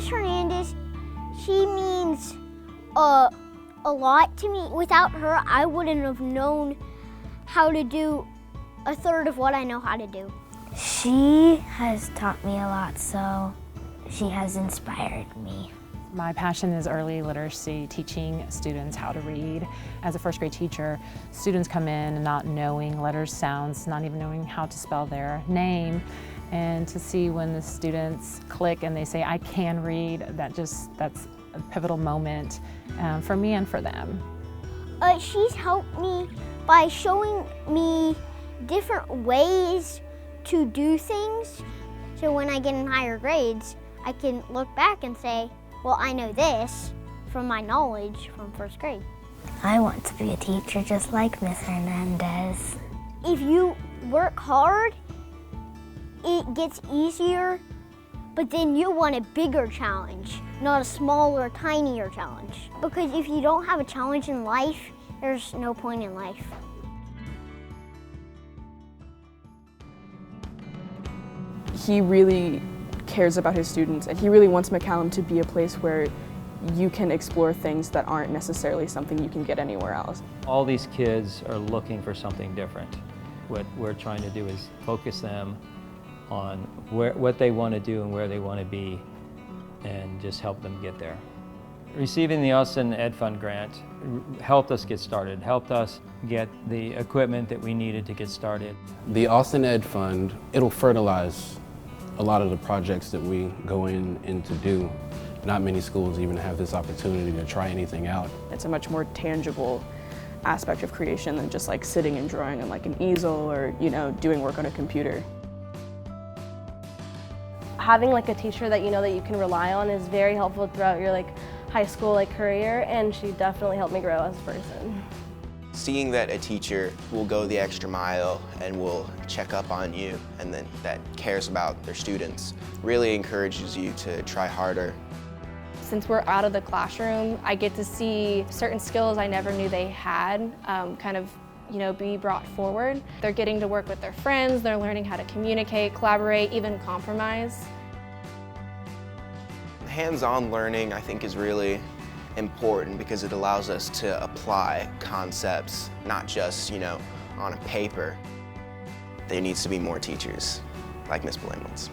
Miss Hernandez, she means a lot to me. Without her, I wouldn't have known how to do a third of what I know how to do. She has taught me a lot, so she has inspired me. My passion is early literacy, teaching students how to read. As a first grade teacher, students come in not knowing letters, sounds, not even knowing how to spell their name. And to see when the students click and they say, I can read, that's a pivotal moment for me and for them. She's helped me by showing me different ways to do things. So when I get in higher grades, I can look back and say, well, I know this from my knowledge from first grade. I want to be a teacher just like Miss Hernandez. If you work hard, it gets easier, but then you want a bigger challenge, not a smaller, tinier challenge. Because if you don't have a challenge in life, there's no point in life. He really cares about his students, and he really wants McCallum to be a place where you can explore things that aren't necessarily something you can get anywhere else. All these kids are looking for something different. What we're trying to do is focus them on what they want to do and where they want to be, and just help them get there. Receiving the Austin Ed Fund grant helped us get started, helped us get the equipment that we needed to get started. The Austin Ed Fund, it'll fertilize a lot of the projects that we go in to do. Not many schools even have this opportunity to try anything out. It's a much more tangible aspect of creation than just like sitting and drawing on like an easel or, doing work on a computer. Having like a teacher that you know that you can rely on is very helpful throughout your high school career, and she definitely helped me grow as a person. Seeing that a teacher will go the extra mile and will check up on you and that cares about their students really encourages you to try harder. Since we're out of the classroom, I get to see certain skills I never knew they had be brought forward. They're getting to work with their friends, they're learning how to communicate, collaborate, even compromise. Hands-on learning, I think, is really important because it allows us to apply concepts, not just, on a paper. There needs to be more teachers like Miss Blamelans.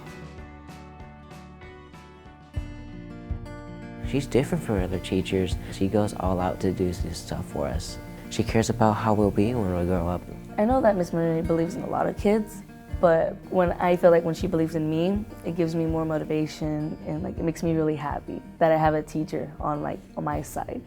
She's different from other teachers. She goes all out to do this stuff for us. She cares about how we'll be when we grow up. I know that Miss Marie believes in a lot of kids, but I feel like when she believes in me, it gives me more motivation, and it makes me really happy that I have a teacher on my side.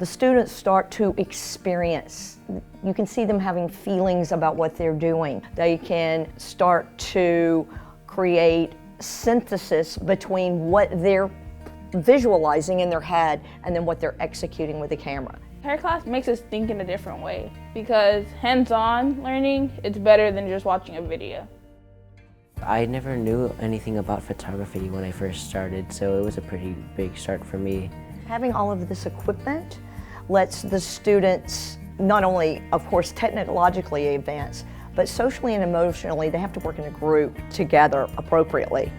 The students start to experience. You can see them having feelings about what they're doing. They can start to create synthesis between what they're visualizing in their head and then what they're executing with the camera. Her class makes us think in a different way because hands-on learning, it's better than just watching a video. I never knew anything about photography when I first started, so it was a pretty big start for me. Having all of this equipment lets the students not only, of course, technologically advance, but socially and emotionally, they have to work in a group together appropriately.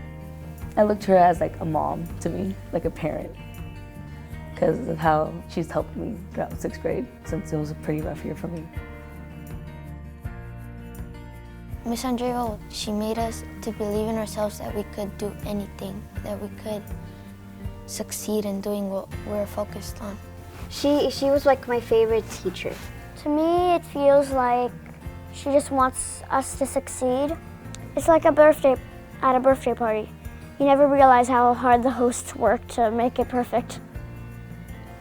I look to her as a mom to me, like a parent, because of how she's helped me throughout 6th grade, since it was a pretty rough year for me. Miss Andrea, she made us to believe in ourselves that we could do anything, that we could succeed in doing what we're focused on. She was my favorite teacher. To me, it feels like she just wants us to succeed. It's like at a birthday party. You never realize how hard the hosts work to make it perfect.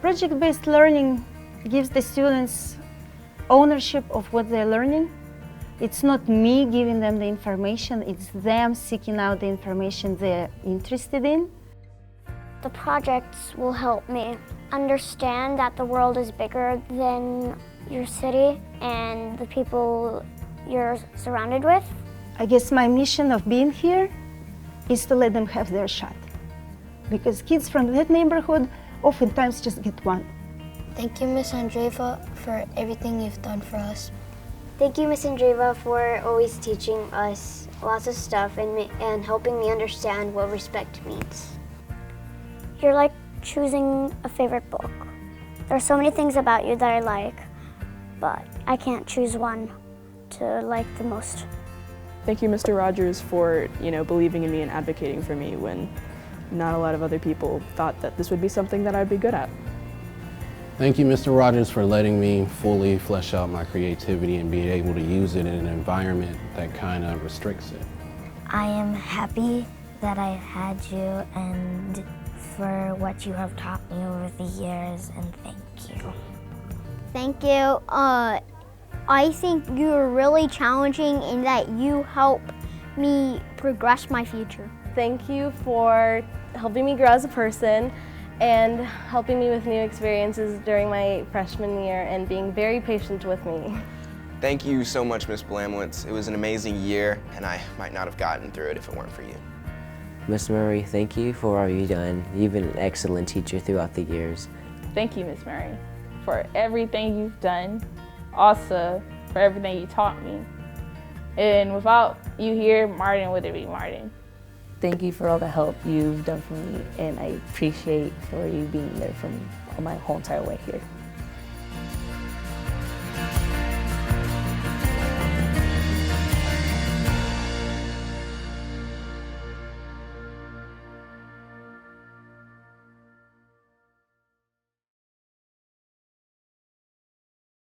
Project-based learning gives the students ownership of what they're learning. It's not me giving them the information, it's them seeking out the information they're interested in. The projects will help me understand that the world is bigger than your city and the people you're surrounded with. I guess my mission of being here is to let them have their shot. Because kids from that neighborhood oftentimes just get one. Thank you, Miss Andreva, for everything you've done for us. Thank you, Miss Andreva, for always teaching us lots of stuff and helping me understand what respect means. You're like choosing a favorite book. There are so many things about you that I like, but I can't choose one to like the most. Thank you, Mr. Rogers, for believing in me and advocating for me when not a lot of other people thought that this would be something that I'd be good at. Thank you, Mr. Rogers, for letting me fully flesh out my creativity and being able to use it in an environment that kind of restricts it. I am happy that I had you and for what you have taught me over the years, and thank you. Thank you. I think you're really challenging in that you help me progress my future. Thank you for helping me grow as a person and helping me with new experiences during my freshman year and being very patient with me. Thank you so much, Ms. Blamwitz. It was an amazing year, and I might not have gotten through it if it weren't for you. Ms. Murray, thank you for all you've done. You've been an excellent teacher throughout the years. Thank you, Ms. Murray, for everything you've done. Also, for everything you taught me. And without you here, Martin wouldn't be Martin. Thank you for all the help you've done for me, and I appreciate for you being there for me my whole entire way here.